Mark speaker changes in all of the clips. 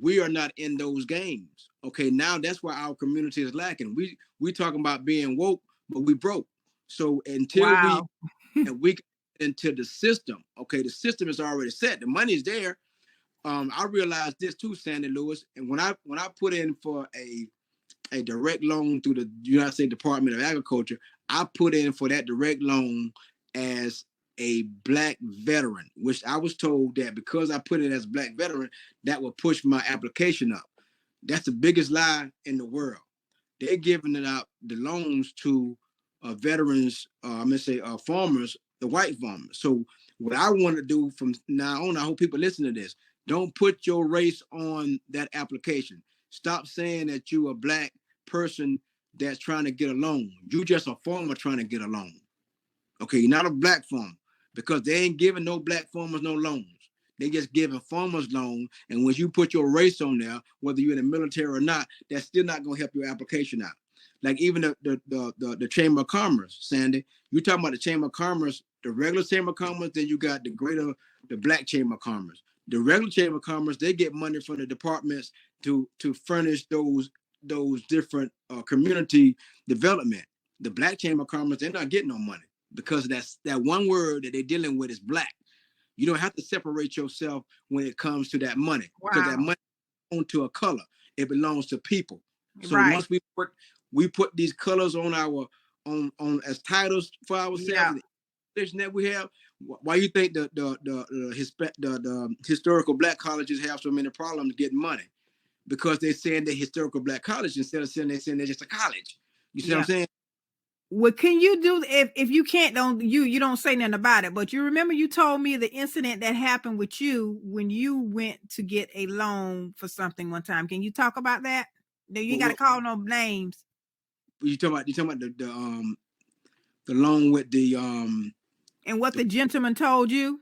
Speaker 1: We are not in those games. Okay, now that's why our community is lacking. We talking about being woke, but we broke. So until we
Speaker 2: Wow.
Speaker 1: and we into the system, okay, the system is already set. The money is there. I realized this too, Sandy Lewis. And when I put in for a direct loan through the United States Department of Agriculture, I put in for that direct loan as a black veteran, which I was told that because I put it as a black veteran, that would push my application up. That's the biggest lie in the world. They're giving it out the loans to veterans. I'm gonna say farmers, the white farmers. So what I want to do from now on, I hope people listen to this. Don't put your race on that application. Stop saying that you a black person that's trying to get a loan. You just a farmer trying to get a loan. Okay, you're not a black farmer because they ain't giving no black farmers no loans. They just giving farmers loan, and when you put your race on there, whether you're in the military or not, that's still not gonna help your application out. Like even the Chamber of Commerce, Sandy, you talking about the Chamber of Commerce, the regular Chamber of Commerce, then you got the Black Chamber of Commerce. The regular Chamber of Commerce, they get money from the departments to furnish those different community development. The Black Chamber of Commerce, they're not getting no money because that's that one word that they're dealing with is black. You don't have to separate yourself when it comes to that money because that
Speaker 2: Wow.
Speaker 1: money belongs to a color. It belongs to people. So
Speaker 2: Right.
Speaker 1: once we put these colors on our on as titles for ourselves,
Speaker 2: Yeah.
Speaker 1: the position that we have. Why you think the historical black colleges have so many problems getting money? Because they're saying they're historical black college instead of saying they're just a college. You see what I'm
Speaker 2: Yeah.
Speaker 1: saying?
Speaker 2: What can you do if you can't don't you don't say nothing about it, but you remember you told me the incident that happened with you when you went to get a loan for something one time. Can you talk about that? No, you ain't
Speaker 1: What,
Speaker 2: got to
Speaker 1: what,
Speaker 2: call no names.
Speaker 1: you talking about? You talking about the loan with
Speaker 2: And what
Speaker 1: the
Speaker 2: the gentleman told you?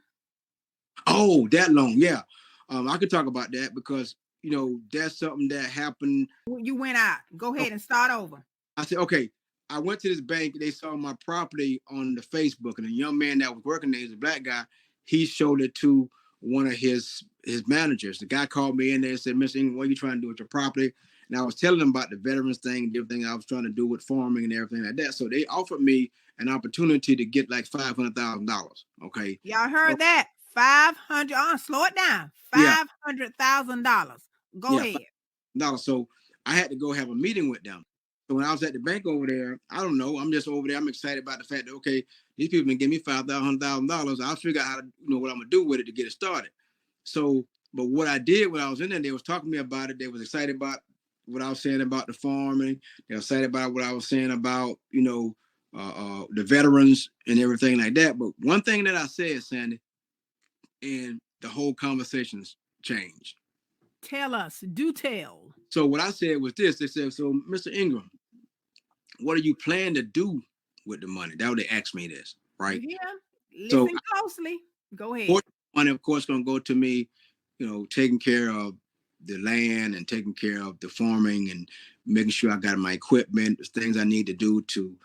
Speaker 1: oh, that loan, yeah. I could talk about that because that's something that happened.
Speaker 2: You went out. Go
Speaker 1: Oh,
Speaker 2: ahead and start over.
Speaker 1: I said, okay. I went to this bank. They saw my property on the Facebook, and a young man that was working there, he's a black guy. He showed it to one of his managers. The guy called me in there and said, "Mr. Ingram, what are you trying to do with your property?" And I was telling them about the veterans thing and everything I was trying to do with farming and everything like that. So they offered me an opportunity to get like $500,000. Okay,
Speaker 2: Y'all
Speaker 1: so
Speaker 2: heard that? 500. Slow it down.
Speaker 1: yeah,
Speaker 2: $500,000. Go
Speaker 1: yeah,
Speaker 2: ahead.
Speaker 1: $500. So I had to go have a meeting with them. So when I was at the bank over there, I don't know. I'm just over there. I'm excited about the fact that okay, these people can give me $500,000. I'll figure out how to what I'm gonna do with it to get it started. So, but what I did when I was in there, they was talking to me about it. They was excited about what I was saying about the farming. They were excited about what I was saying about the veterans and everything like that. But one thing that I said, Sandy, and the whole conversations changed.
Speaker 2: Tell us. Do tell.
Speaker 1: So what I said was this. They said, "So, Mr. Ingram, what are you planning to do with the money?" That what they asked me this,
Speaker 2: You
Speaker 1: right?
Speaker 2: hear?
Speaker 1: So,
Speaker 2: Listen closely. Go ahead.
Speaker 1: portion of money, of course, going to go to me, taking care of the land and taking care of the farming and making sure I got my equipment, the things I need to do to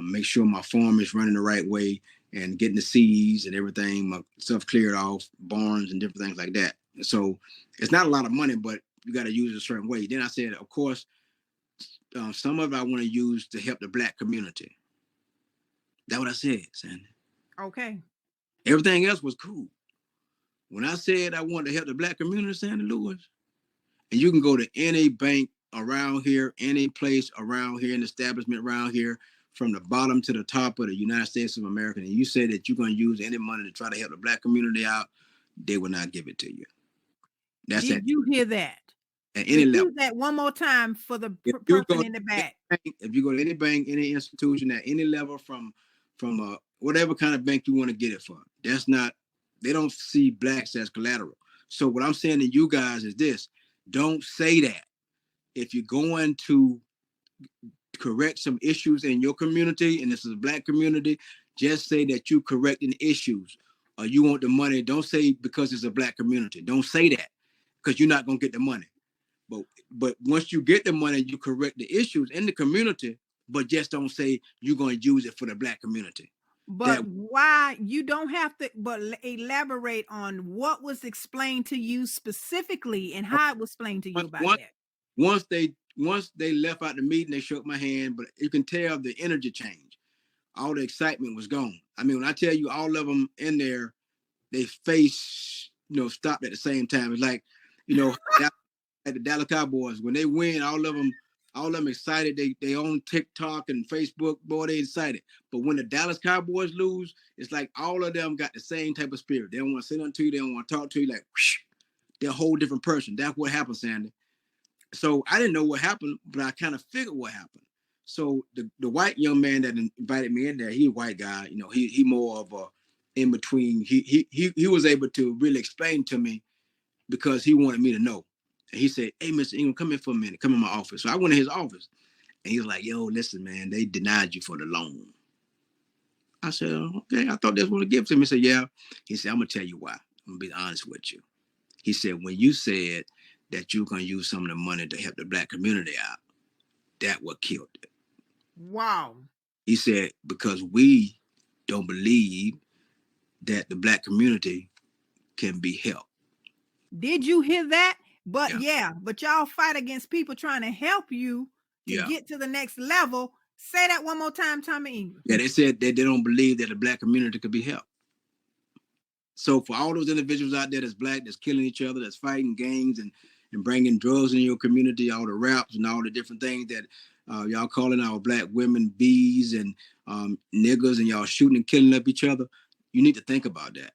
Speaker 1: make sure my farm is running the right way and getting the seeds and everything, my stuff cleared off, barns and different things like that. So it's not a lot of money, but you got to use it a certain way. Then I said, of course, some of it I want to use to help the black community. That's what I said, Sandy.
Speaker 2: Okay.
Speaker 1: Everything else was cool. When I said I wanted to help the black community, Sandy Lewis, and you can go to any bank around here, any place around here, an establishment around here, from the bottom to the top of the United States of America, and you say that you're going to use any money to try to help the black community out, they will not give it to you. That's
Speaker 2: Did you hear that?
Speaker 1: at any level.
Speaker 2: Repeat that one more time for the
Speaker 1: If you
Speaker 2: person
Speaker 1: go
Speaker 2: in the back.
Speaker 1: if you go to any bank, any institution at any level from whatever kind of bank you want to get it from, that's not they don't see blacks as collateral. So what I'm saying to you guys is this: don't say that. If you're going to correct some issues in your community, and this is a black community, just say that you correcting issues or you want the money. Don't say because it's a black community. Don't say that because you're not gonna get the money. But once you get the money, you correct the issues in the community, but just don't say you're gonna use it for the black community.
Speaker 2: But why you don't have to, but elaborate on what was explained to you specifically and how it was explained to you about that.
Speaker 1: Once they left out the meeting, they shook my hand, but you can tell the energy change. All the excitement was gone. I mean, when I tell you all of them in there, they face, stopped at the same time. It's like, at the Dallas Cowboys, when they win, all of them excited. They on TikTok and Facebook, boy, they excited. But when the Dallas Cowboys lose, it's like all of them got the same type of spirit. They don't want to say nothing to you. They don't want to talk to you. Like, whoosh, they're a whole different person. That's what happened, Sandy. So I didn't know what happened, but I kind of figured what happened. So the white young man that invited me in there, he a white guy. He more of a in between. He was able to really explain to me because he wanted me to know. And he said, "Hey, Mr. Ingram, come in for a minute. Come in my office." So I went to his office, and he was like, "Yo, listen, man, they denied you for the loan." I said, "Okay, I thought they was going to give it to me." He said, "Yeah." He said, "I'm going to tell you why. I'm going to be honest with you." He said, "When you said that you're going to use some of the money to help the Black community out, that what killed it."
Speaker 2: Wow.
Speaker 1: He said, "Because we don't believe that the Black community can be helped."
Speaker 2: Did you hear that? But but y'all fight against people trying to help you to get to the next level. Say that one more time, Tommy Ingram.
Speaker 1: Yeah, they said that they don't believe that the Black community could be helped. So for all those individuals out there that's Black, that's killing each other, that's fighting gangs and bringing drugs in your community, all the raps and all the different things that y'all calling our Black women bees and niggers, and y'all shooting and killing up each other, you need to think about that.